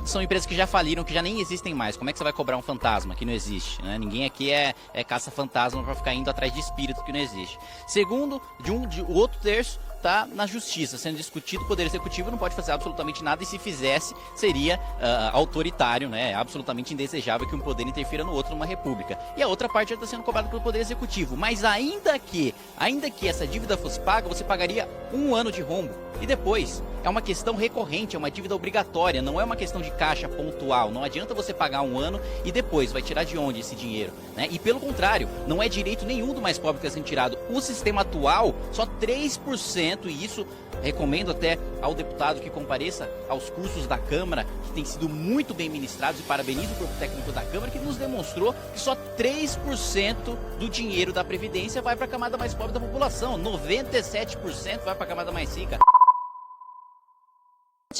são empresas que já faliram, que já nem existem mais. Como é que você vai cobrar um fantasma que não existe, né? Ninguém aqui é caça-fantasma para ficar indo atrás de espírito que não existe. Segundo, o outro terço está na justiça, sendo discutido. O Poder Executivo não pode fazer absolutamente nada, e se fizesse, seria autoritário, né? É absolutamente indesejável que um poder interfira no outro numa república. E a outra parte já está sendo cobrada pelo Poder Executivo. Mas ainda que essa dívida fosse paga, você pagaria 1 ano de rombo. E depois, é uma questão recorrente, é uma dívida obrigatória, não é uma questão de caixa pontual. Não adianta você pagar 1 ano e depois vai tirar de onde esse dinheiro, né? E pelo contrário, não é direito nenhum do mais pobre que está sendo tirado. O sistema atual, só 3%, e isso recomendo até ao deputado que compareça aos cursos da Câmara, que tem sido muito bem ministrados, e parabenizo o corpo técnico da Câmara, que nos demonstrou que só 3% do dinheiro da Previdência vai para a camada mais pobre da população, 97% vai para a camada mais rica.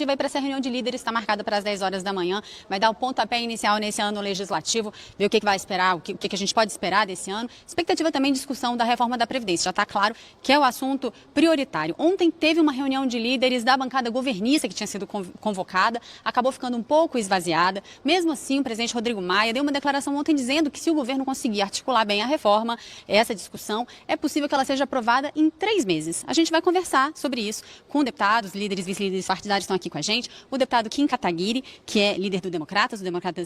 Vai para essa reunião de líderes, está marcada para as 10 horas da manhã, vai dar o pontapé inicial nesse ano legislativo, ver o que vai esperar, o que a gente pode esperar desse ano. Expectativa também de discussão da reforma da Previdência, já está claro que é o assunto prioritário. Ontem teve uma reunião de líderes da bancada governista que tinha sido convocada, acabou ficando um pouco esvaziada. Mesmo assim, o presidente Rodrigo Maia deu uma declaração ontem dizendo que se o governo conseguir articular bem a reforma, essa discussão, é possível que ela seja aprovada em 3 meses. A gente vai conversar sobre isso com deputados, líderes, vice-líderes partidários estão aqui com a gente, o deputado Kim Kataguiri, que é líder do Democratas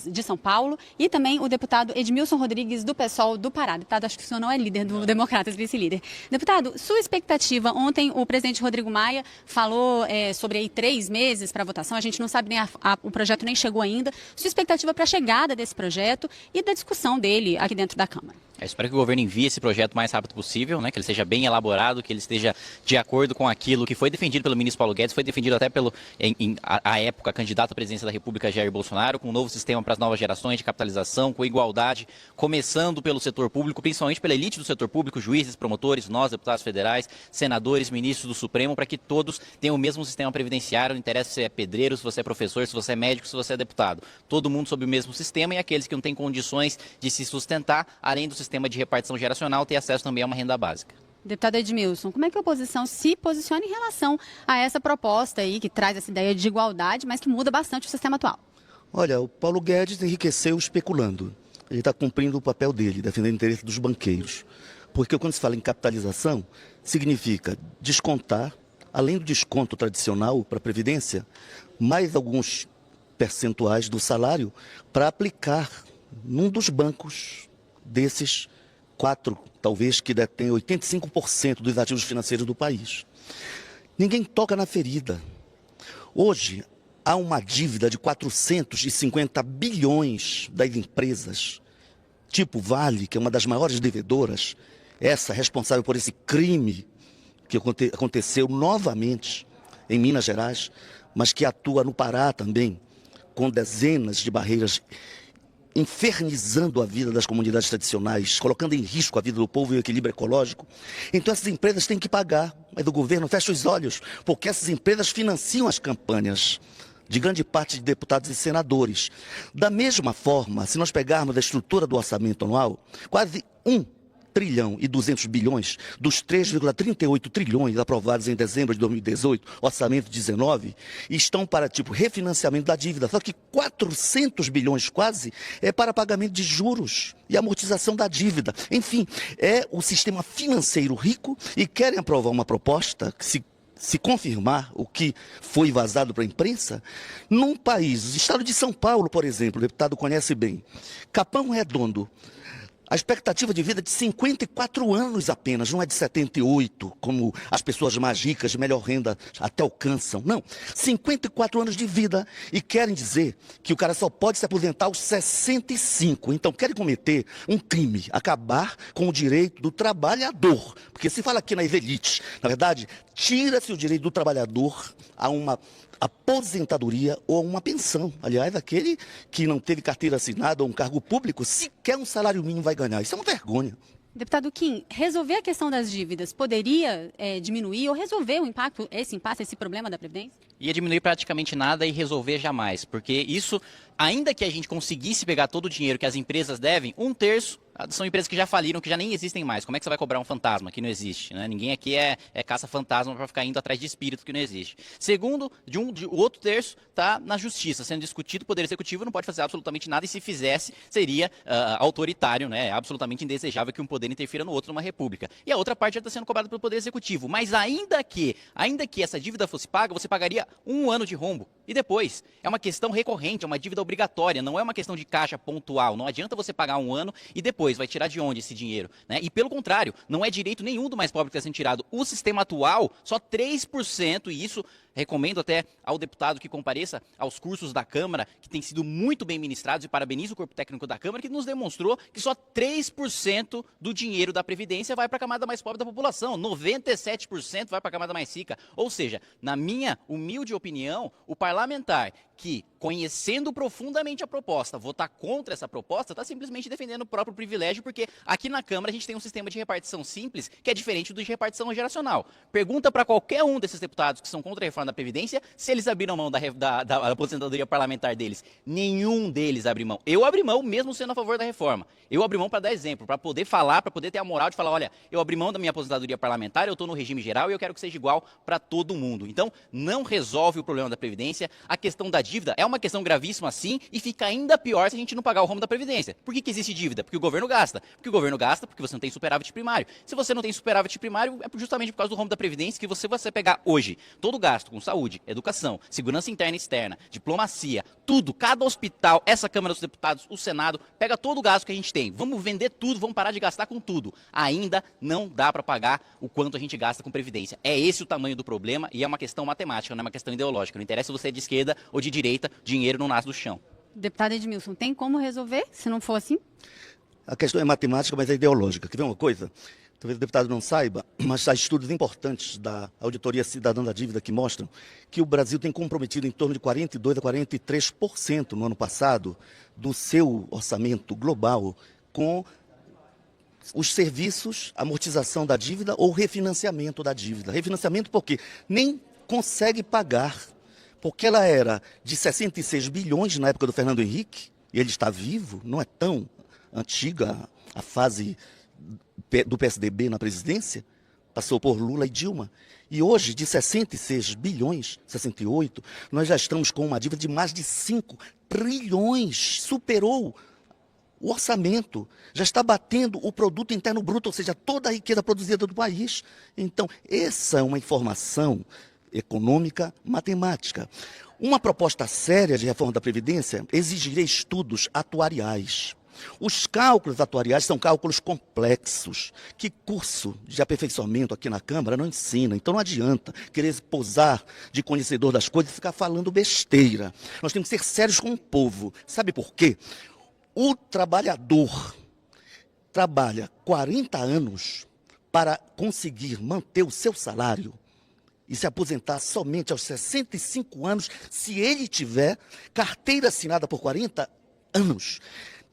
de São Paulo, e também o deputado Edmilson Rodrigues, do PSOL do Pará. Deputado, acho que o senhor não é líder do Democratas, vice-líder. Deputado, sua expectativa, ontem o presidente Rodrigo Maia falou sobre aí 3 meses para votação, a gente não sabe, o projeto nem chegou ainda. Sua expectativa para a chegada desse projeto e da discussão dele aqui dentro da Câmara? Eu espero que o governo envie esse projeto o mais rápido possível, né? Que ele seja bem elaborado, que ele esteja de acordo com aquilo que foi defendido pelo ministro Paulo Guedes, foi defendido até à época, candidato à presidência da República Jair Bolsonaro, com um novo sistema para as novas gerações de capitalização, com igualdade, começando pelo setor público, principalmente pela elite do setor público, juízes, promotores, nós, deputados federais, senadores, ministros do Supremo, para que todos tenham o mesmo sistema previdenciário. Não interessa se você é pedreiro, se você é professor, se você é médico, se você é deputado. Todo mundo sob o mesmo sistema, e aqueles que não têm condições de se sustentar, além do sistema de repartição geracional, ter acesso também a uma renda básica. Deputado Edmilson, como é que a oposição se posiciona em relação a essa proposta aí, que traz essa ideia de igualdade, mas que muda bastante o sistema atual? Olha, o Paulo Guedes enriqueceu especulando. Ele está cumprindo o papel dele, defendendo o interesse dos banqueiros. Porque quando se fala em capitalização, significa descontar, além do desconto tradicional para a Previdência, mais alguns percentuais do salário para aplicar num dos bancos desses 4, talvez, que detém 85% dos ativos financeiros do país. Ninguém toca na ferida. Hoje, há uma dívida de 450 bilhões das empresas, tipo Vale, que é uma das maiores devedoras, essa responsável por esse crime que aconteceu novamente em Minas Gerais, mas que atua no Pará também, com dezenas de barreiras, infernizando a vida das comunidades tradicionais, colocando em risco a vida do povo e o equilíbrio ecológico. Então essas empresas têm que pagar, mas o governo fecha os olhos, porque essas empresas financiam as campanhas de grande parte de deputados e senadores. Da mesma forma, se nós pegarmos a estrutura do orçamento anual, quase 1 trilhão e 200 bilhões dos 3,38 trilhões aprovados em dezembro de 2018, orçamento 19, estão para refinanciamento da dívida. Só que 400 bilhões quase é para pagamento de juros e amortização da dívida. Enfim, é o sistema financeiro rico, e querem aprovar uma proposta que se confirmar o que foi vazado para a imprensa, num país, o estado de São Paulo, por exemplo, o deputado conhece bem, Capão Redondo, a expectativa de vida é de 54 anos apenas, não é de 78, como as pessoas mais ricas, de melhor renda, até alcançam. Não, 54 anos de vida, e querem dizer que o cara só pode se aposentar aos 65. Então querem cometer um crime, acabar com o direito do trabalhador. Porque se fala aqui na elite, na verdade, tira-se o direito do trabalhador a uma aposentadoria ou a uma pensão. Aliás, aquele que não teve carteira assinada ou um cargo público, sequer um salário mínimo vai ganhar. Isso é uma vergonha. Deputado Kim, resolver a questão das dívidas poderia diminuir ou resolver o impacto, esse problema da Previdência? Ia diminuir praticamente nada e resolver jamais, porque isso ainda que a gente conseguisse pegar todo o dinheiro que as empresas devem, um terço são empresas que já faliram, que já nem existem mais. Como é que você vai cobrar um fantasma que não existe? Né? Ninguém aqui é caça-fantasma para ficar indo atrás de espírito que não existe. Segundo, o outro terço está na justiça, sendo discutido. O Poder Executivo não pode fazer absolutamente nada, e se fizesse, seria autoritário, né? É absolutamente indesejável que um poder interfira no outro numa república. E a outra parte já está sendo cobrada pelo Poder Executivo. Mas ainda que essa dívida fosse paga, você pagaria 1 ano de rombo. E depois, é uma questão recorrente, é uma dívida obrigatória, não é uma questão de caixa pontual. Não adianta você pagar 1 ano e depois vai tirar de onde esse dinheiro? Né? E pelo contrário, não é direito nenhum do mais pobre que está sendo tirado. O sistema atual, só 3%, e isso recomendo até ao deputado que compareça aos cursos da Câmara, que têm sido muito bem ministrados, e parabenizo o corpo técnico da Câmara, que nos demonstrou que só 3% do dinheiro da Previdência vai para a camada mais pobre da população, 97% vai para a camada mais rica. Ou seja, na minha humilde opinião, o parlamentar que, conhecendo profundamente a proposta, votar contra essa proposta, está simplesmente defendendo o próprio privilégio, porque aqui na Câmara a gente tem um sistema de repartição simples, que é diferente do de repartição geracional. Pergunta para qualquer um desses deputados que são contra a reforma da Previdência se eles abriram mão da aposentadoria parlamentar deles. Nenhum deles abre mão. Eu abri mão, mesmo sendo a favor da reforma. Eu abri mão para dar exemplo, para poder falar, para poder ter a moral de falar, olha, eu abri mão da minha aposentadoria parlamentar, eu estou no regime geral e eu quero que seja igual para todo mundo. Então, não resolve o problema da Previdência. A questão da dívida é uma questão gravíssima, sim, e fica ainda pior se a gente não pagar o rombo da Previdência. Por que existe dívida? Porque o governo gasta. Porque o governo gasta porque você não tem superávit primário. Se você não tem superávit primário, é justamente por causa do rombo da Previdência que você pegar hoje todo o gasto com saúde, educação, segurança interna e externa, diplomacia, tudo, cada hospital, essa Câmara dos Deputados, o Senado, pega todo o gasto que a gente tem. Vamos vender tudo, vamos parar de gastar com tudo. Ainda não dá para pagar o quanto a gente gasta com Previdência. É esse o tamanho do problema e é uma questão matemática, não é uma questão ideológica. Não interessa se você é de esquerda ou de direita, dinheiro não nasce do chão. Deputado Edmilson, tem como resolver se não for assim? A questão é matemática, mas é ideológica. Quer ver uma coisa? Talvez o deputado não saiba, mas há estudos importantes da Auditoria Cidadã da Dívida que mostram que o Brasil tem comprometido em torno de 42% a 43% no ano passado do seu orçamento global com os serviços, amortização da dívida ou refinanciamento da dívida. Refinanciamento porque nem consegue pagar, porque ela era de 66 bilhões na época do Fernando Henrique, e ele está vivo, não é tão antiga a fase do PSDB na presidência, passou por Lula e Dilma. E hoje, de 66 bilhões, 68, nós já estamos com uma dívida de mais de 5 trilhões, superou o orçamento, já está batendo o produto interno bruto, ou seja, toda a riqueza produzida do país. Então, essa é uma informação econômica, matemática. Uma proposta séria de reforma da Previdência exigiria estudos atuariais. Os cálculos atuariais são cálculos complexos, que curso de aperfeiçoamento aqui na Câmara não ensina. Então não adianta querer posar de conhecedor das coisas e ficar falando besteira. Nós temos que ser sérios com o povo. Sabe por quê? O trabalhador trabalha 40 anos para conseguir manter o seu salário e se aposentar somente aos 65 anos, se ele tiver carteira assinada por 40 anos.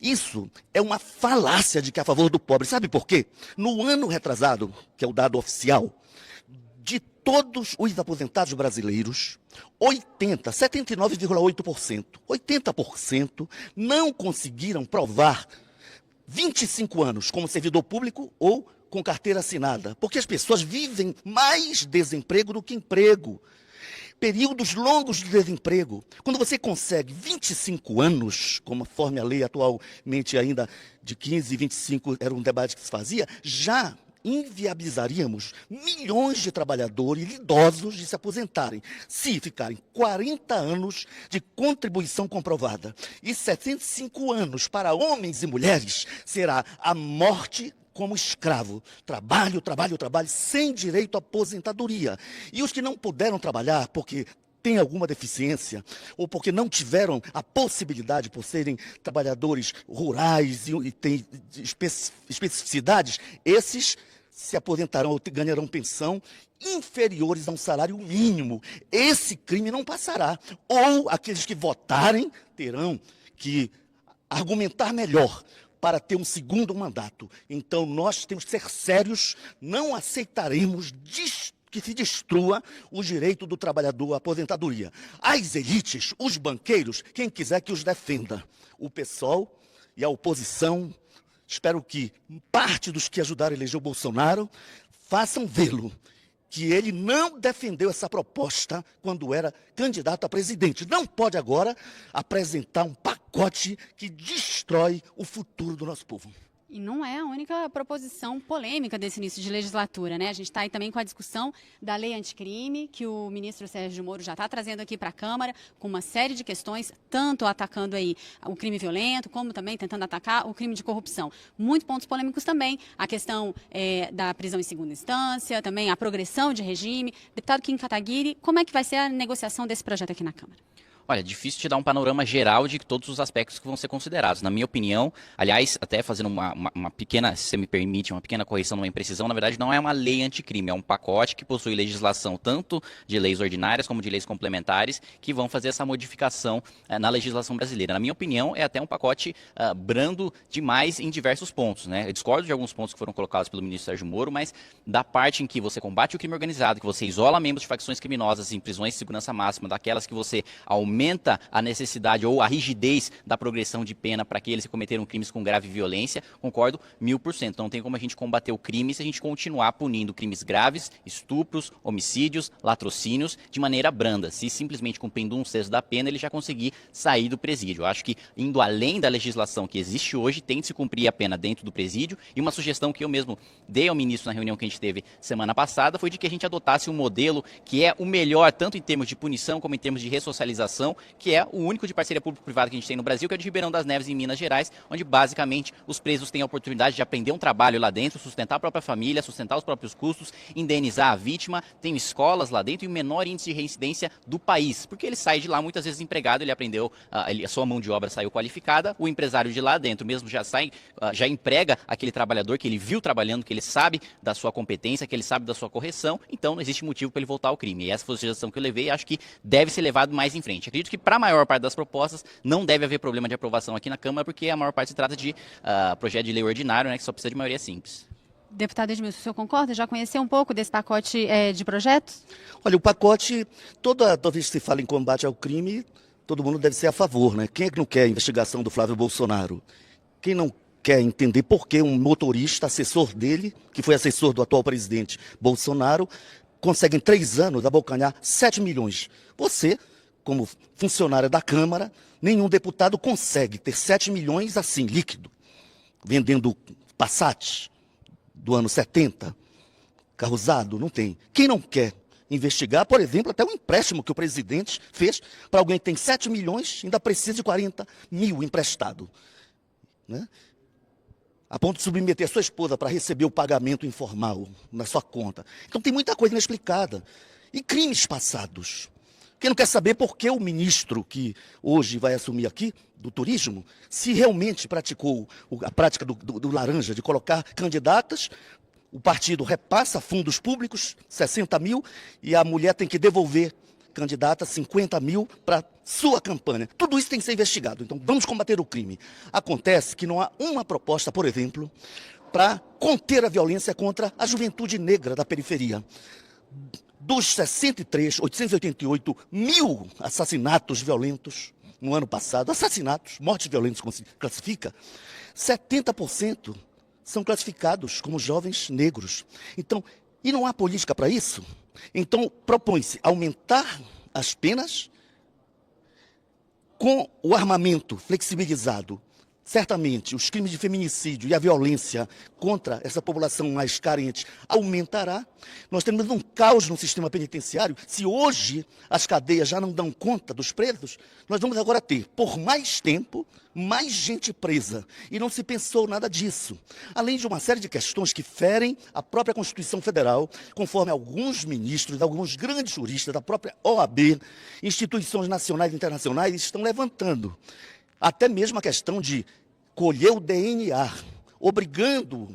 Isso é uma falácia de que é a favor do pobre. Sabe por quê? No ano retrasado, que é o dado oficial, de todos os aposentados brasileiros, 79,8%, não conseguiram provar 25 anos como servidor público ou com carteira assinada, porque as pessoas vivem mais desemprego do que emprego. Períodos longos de desemprego. Quando você consegue 25 anos, conforme a lei atualmente ainda de 15 e 25 era um debate que se fazia, já inviabilizaríamos milhões de trabalhadores idosos de se aposentarem, se ficarem 40 anos de contribuição comprovada. E 75 anos para homens e mulheres será a morte como escravo. Trabalho, sem direito à aposentadoria. E os que não puderam trabalhar porque têm alguma deficiência ou porque não tiveram a possibilidade por serem trabalhadores rurais e têm especificidades, esses se aposentarão ou ganharão pensão inferiores a um salário mínimo. Esse crime não passará. Ou aqueles que votarem terão que argumentar melhor para ter um segundo mandato. Então, nós temos que ser sérios, não aceitaremos que se destrua o direito do trabalhador à aposentadoria. As elites, os banqueiros, quem quiser que os defenda. O PSOL e a oposição, espero que parte dos que ajudaram a eleger o Bolsonaro façam vê-lo, que ele não defendeu essa proposta quando era candidato a presidente. Não pode agora apresentar um pacote que destrói o futuro do nosso povo. E não é a única proposição polêmica desse início de legislatura, né? A gente está aí também com a discussão da lei anticrime, que o ministro Sérgio Moro já está trazendo aqui para a Câmara, com uma série de questões, tanto atacando aí o crime violento, como também tentando atacar o crime de corrupção. Muitos pontos polêmicos também, a questão da prisão em segunda instância, também a progressão de regime. Deputado Kim Kataguiri, como é que vai ser a negociação desse projeto aqui na Câmara? Olha, difícil te dar um panorama geral de todos os aspectos que vão ser considerados. Na minha opinião, aliás, até fazendo uma pequena, se você me permite, uma pequena correção, uma imprecisão, na verdade não é uma lei anticrime, é um pacote que possui legislação tanto de leis ordinárias como de leis complementares que vão fazer essa modificação na legislação brasileira. Na minha opinião, é até um pacote brando demais em diversos pontos, né? Eu discordo de alguns pontos que foram colocados pelo ministro Sérgio Moro, mas da parte em que você combate o crime organizado, que você isola membros de facções criminosas em prisões de segurança máxima, daquelas que você aumenta a necessidade ou a rigidez da progressão de pena para aqueles que cometeram crimes com grave violência, concordo 1000%. Não tem como a gente combater o crime se a gente continuar punindo crimes graves, estupros, homicídios, latrocínios de maneira branda. Se simplesmente cumprindo 1/6 da pena, ele já conseguir sair do presídio. Eu acho que, indo além da legislação que existe hoje, tem de se cumprir a pena dentro do presídio. E uma sugestão que eu mesmo dei ao ministro na reunião que a gente teve semana passada foi de que a gente adotasse um modelo que é o melhor, tanto em termos de punição como em termos de ressocialização, que é o único de parceria público-privada que a gente tem no Brasil, que é o de Ribeirão das Neves, em Minas Gerais, onde basicamente os presos têm a oportunidade de aprender um trabalho lá dentro, sustentar a própria família, sustentar os próprios custos, indenizar a vítima, tem escolas lá dentro e o menor índice de reincidência do país, porque ele sai de lá muitas vezes empregado, ele aprendeu, a sua mão de obra saiu qualificada, o empresário de lá dentro mesmo já emprega aquele trabalhador que ele viu trabalhando, que ele sabe da sua competência, que ele sabe da sua correção, então não existe motivo para ele voltar ao crime. E essa foi a sugestão que eu levei e acho que deve ser levado mais em frente. Acredito que para a maior parte das propostas não deve haver problema de aprovação aqui na Câmara, porque a maior parte se trata de projeto de lei ordinário, né, que só precisa de maioria simples. Deputado Edmilson, o senhor concorda? Já conheceu um pouco desse pacote de projetos? Olha, o pacote, toda vez que se fala em combate ao crime, todo mundo deve ser a favor, né? Quem é que não quer a investigação do Flávio Bolsonaro? Quem não quer entender por que um motorista, assessor dele, que foi assessor do atual presidente Bolsonaro, consegue em 3 anos abocanhar 7 milhões? Você, como funcionária da Câmara, nenhum deputado consegue ter 7 milhões assim, líquido, vendendo Passat do ano 70, carro usado, não tem. Quem não quer investigar, por exemplo, até o empréstimo que o presidente fez para alguém que tem 7 milhões, ainda precisa de 40 mil emprestado, né? A ponto de submeter a sua esposa para receber o pagamento informal na sua conta. Então tem muita coisa inexplicada. E crimes passados. Quem não quer saber por que o ministro que hoje vai assumir aqui, do turismo, se realmente praticou a prática do laranja, de colocar candidatas, o partido repassa fundos públicos, 60 mil, e a mulher tem que devolver candidata 50 mil para sua campanha. Tudo isso tem que ser investigado. Então vamos combater o crime. Acontece que não há uma proposta, por exemplo, para conter a violência contra a juventude negra da periferia. Dos 888 mil assassinatos violentos no ano passado, assassinatos, mortes violentas classifica, 70% são classificados como jovens negros. Então, e não há política para isso? Então, propõe-se aumentar as penas com o armamento flexibilizado. Certamente, os crimes de feminicídio e a violência contra essa população mais carente aumentará. Nós temos um caos no sistema penitenciário. Se hoje as cadeias já não dão conta dos presos, nós vamos agora ter, por mais tempo, mais gente presa. E não se pensou nada disso. Além de uma série de questões que ferem a própria Constituição Federal, conforme alguns ministros, alguns grandes juristas da própria OAB, instituições nacionais e internacionais estão levantando. Até mesmo a questão de colher o DNA, obrigando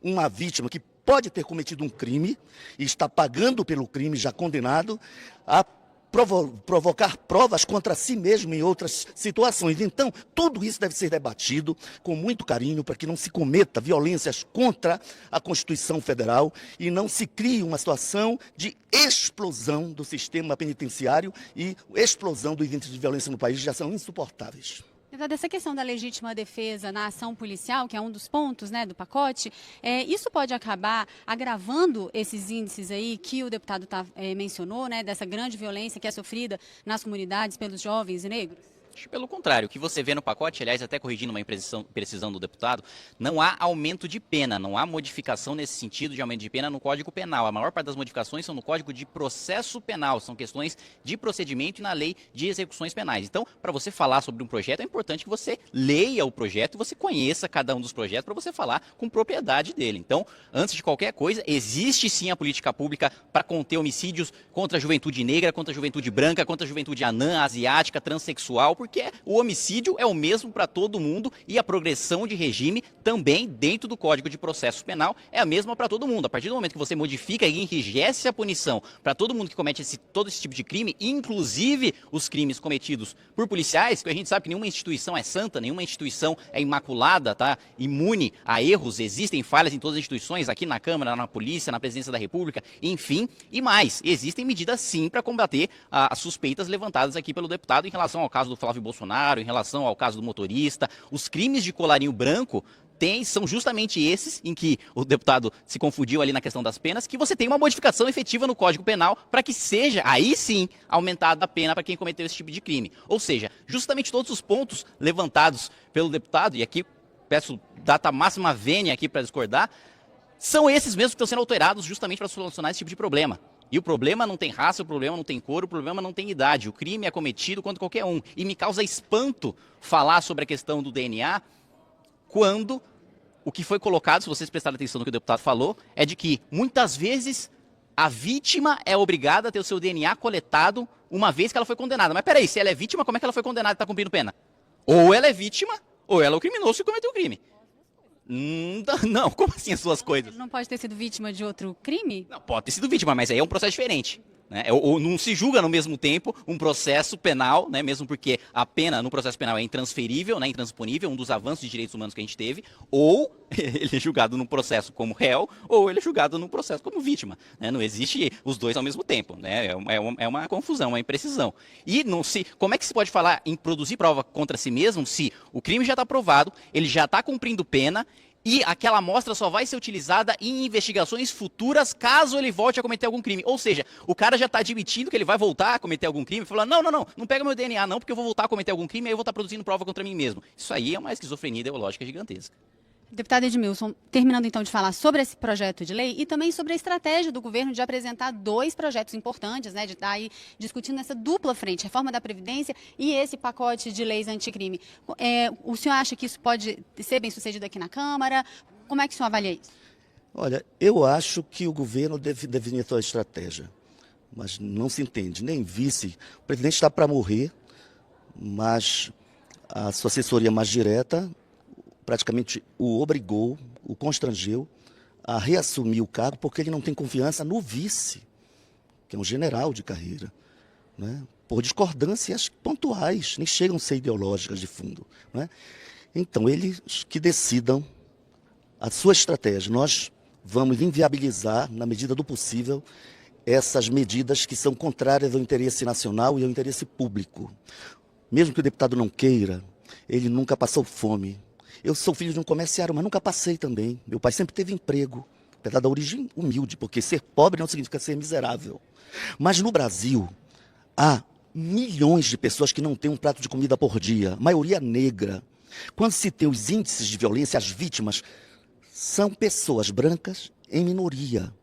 uma vítima que pode ter cometido um crime e está pagando pelo crime já condenado a provocar provas contra si mesmo em outras situações. Então, tudo isso deve ser debatido com muito carinho para que não se cometa violências contra a Constituição Federal e não se crie uma situação de explosão do sistema penitenciário e explosão dos índices de violência no país, que já são insuportáveis. Deputado, essa questão da legítima defesa na ação policial, que é um dos pontos, né, do pacote, isso pode acabar agravando esses índices aí que o deputado mencionou, né, dessa grande violência que é sofrida nas comunidades pelos jovens negros? Pelo contrário, o que você vê no pacote, aliás, até corrigindo uma imprecisão do deputado, não há aumento de pena, não há modificação nesse sentido de aumento de pena no Código Penal. A maior parte das modificações são no Código de Processo Penal, são questões de procedimento e na Lei de Execuções Penais. Então, para você falar sobre um projeto, é importante que você leia o projeto e você conheça cada um dos projetos para você falar com propriedade dele. Então, antes de qualquer coisa, existe sim a política pública para conter homicídios contra a juventude negra, contra a juventude branca, contra a juventude anã, asiática, transexual, porque o homicídio é o mesmo para todo mundo e a progressão de regime também dentro do Código de Processo Penal é a mesma para todo mundo. A partir do momento que você modifica e enrijece a punição para todo mundo que comete todo esse tipo de crime, inclusive os crimes cometidos por policiais, que a gente sabe que nenhuma instituição é santa, nenhuma instituição é imaculada, tá? Imune a erros, existem falhas em todas as instituições, aqui na Câmara, na Polícia, na Presidência da República, enfim, e mais, existem medidas sim para combater as suspeitas levantadas aqui pelo deputado em relação ao caso do Flávio Bolsonaro, em relação ao caso do motorista. Os crimes de colarinho branco são justamente esses em que o deputado se confundiu ali na questão das penas, que você tem uma modificação efetiva no Código Penal para que seja, aí sim, aumentada a pena para quem cometeu esse tipo de crime. Ou seja, justamente todos os pontos levantados pelo deputado, e aqui peço data máxima vênia aqui para discordar, são esses mesmos que estão sendo alterados justamente para solucionar esse tipo de problema. E o problema não tem raça, o problema não tem cor, o problema não tem idade. O crime é cometido contra qualquer um. E me causa espanto falar sobre a questão do DNA quando o que foi colocado, se vocês prestarem atenção no que o deputado falou, é de que muitas vezes a vítima é obrigada a ter o seu DNA coletado uma vez que ela foi condenada. Mas peraí, se ela é vítima, como é que ela foi condenada e está cumprindo pena? Ou ela é vítima, ou ela é o criminoso que cometeu o crime. Não, como assim as suas coisas? Ele não pode ter sido vítima de outro crime? Não, pode ter sido vítima, mas aí é um processo diferente. Né? Ou não se julga no mesmo tempo um processo penal, né? Mesmo porque a pena no processo penal é intransferível, né? Intransponível, um dos avanços de direitos humanos que a gente teve, ou ele é julgado no processo como réu, ou ele é julgado no processo como vítima. Né? Não existe os dois ao mesmo tempo. Né? É uma confusão, uma imprecisão. E como é que se pode falar em produzir prova contra si mesmo se o crime já está provado, ele já está cumprindo pena, e aquela amostra só vai ser utilizada em investigações futuras caso ele volte a cometer algum crime. Ou seja, o cara já está admitindo que ele vai voltar a cometer algum crime, falando, não pega meu DNA não, porque eu vou voltar a cometer algum crime e aí eu vou estar produzindo prova contra mim mesmo. Isso aí é uma esquizofrenia ideológica gigantesca. Deputado Edmilson, terminando então de falar sobre esse projeto de lei e também sobre a estratégia do governo de apresentar dois projetos importantes, né, de estar aí discutindo essa dupla frente, reforma da Previdência e esse pacote de leis anticrime. O senhor acha que isso pode ser bem sucedido aqui na Câmara? Como é que o senhor avalia isso? Olha, eu acho que o governo deve definir a sua estratégia, mas não se entende, nem vice. O presidente está para morrer, mas a sua assessoria mais direta praticamente o obrigou, o constrangeu a reassumir o cargo porque ele não tem confiança no vice, que é um general de carreira, né? Por discordâncias pontuais, nem chegam a ser ideológicas de fundo. Né? Então, eles que decidam a sua estratégia. Nós vamos inviabilizar, na medida do possível, essas medidas que são contrárias ao interesse nacional e ao interesse público. Mesmo que o deputado não queira, ele nunca passou fome. Eu sou filho de um comerciário, mas nunca passei também. Meu pai sempre teve emprego, apesar da origem humilde, porque ser pobre não significa ser miserável. Mas no Brasil, há milhões de pessoas que não têm um prato de comida por dia, maioria negra. Quando se tem os índices de violência, as vítimas são pessoas brancas em minoria.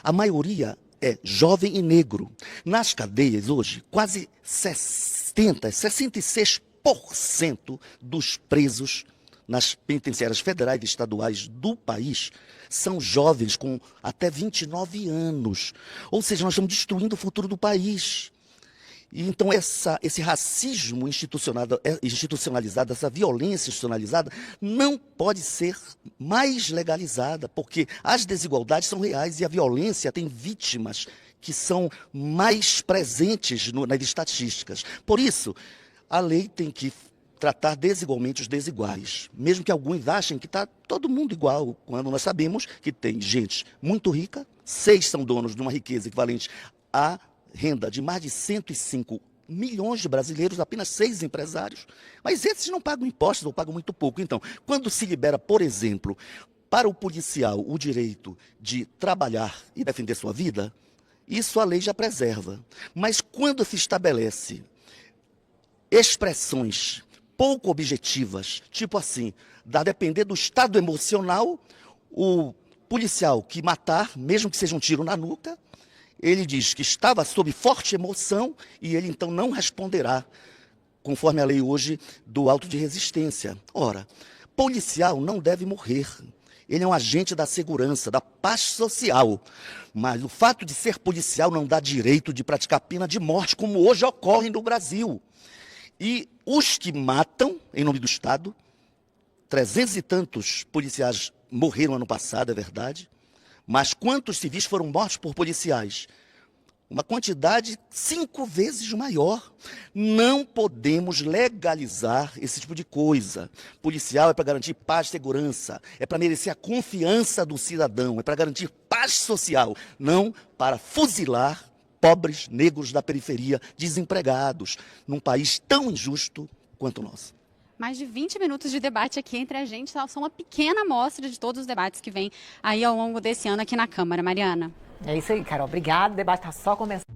A maioria é jovem e negro. Nas cadeias hoje, quase 66% dos presos nas penitenciárias federais e estaduais do país são jovens com até 29 anos. Ou seja, nós estamos destruindo o futuro do país. E então esse racismo institucionalizado, essa violência institucionalizada não pode ser mais legalizada, porque as desigualdades são reais e a violência tem vítimas que são mais presentes nas estatísticas. Por isso, a lei tem que tratar desigualmente os desiguais, mesmo que alguns achem que está todo mundo igual, quando nós sabemos que tem gente muito rica, 6 são donos de uma riqueza equivalente à renda de mais de 105 milhões de brasileiros, apenas 6 empresários, mas esses não pagam impostos ou pagam muito pouco. Então, quando se libera, por exemplo, para o policial o direito de trabalhar e defender sua vida, isso a lei já preserva. Mas quando se estabelece expressões pouco objetivas, tipo assim, a depender do estado emocional, o policial que matar, mesmo que seja um tiro na nuca, ele diz que estava sob forte emoção e ele então não responderá, conforme a lei hoje do auto de resistência. Ora, policial não deve morrer. Ele é um agente da segurança, da paz social. Mas o fato de ser policial não dá direito de praticar pena de morte, como hoje ocorre no Brasil. E os que matam, em nome do Estado, 300 e tantos policiais morreram ano passado, é verdade, mas quantos civis foram mortos por policiais? Uma quantidade 5 vezes maior. Não podemos legalizar esse tipo de coisa. Policial é para garantir paz e segurança, é para merecer a confiança do cidadão, é para garantir paz social, não para fuzilar pobres negros da periferia, desempregados, num país tão injusto quanto o nosso. Mais de 20 minutos de debate aqui entre a gente, só uma pequena amostra de todos os debates que vêm aí ao longo desse ano aqui na Câmara. Mariana. É isso aí, Carol. Obrigada. O debate está só começando.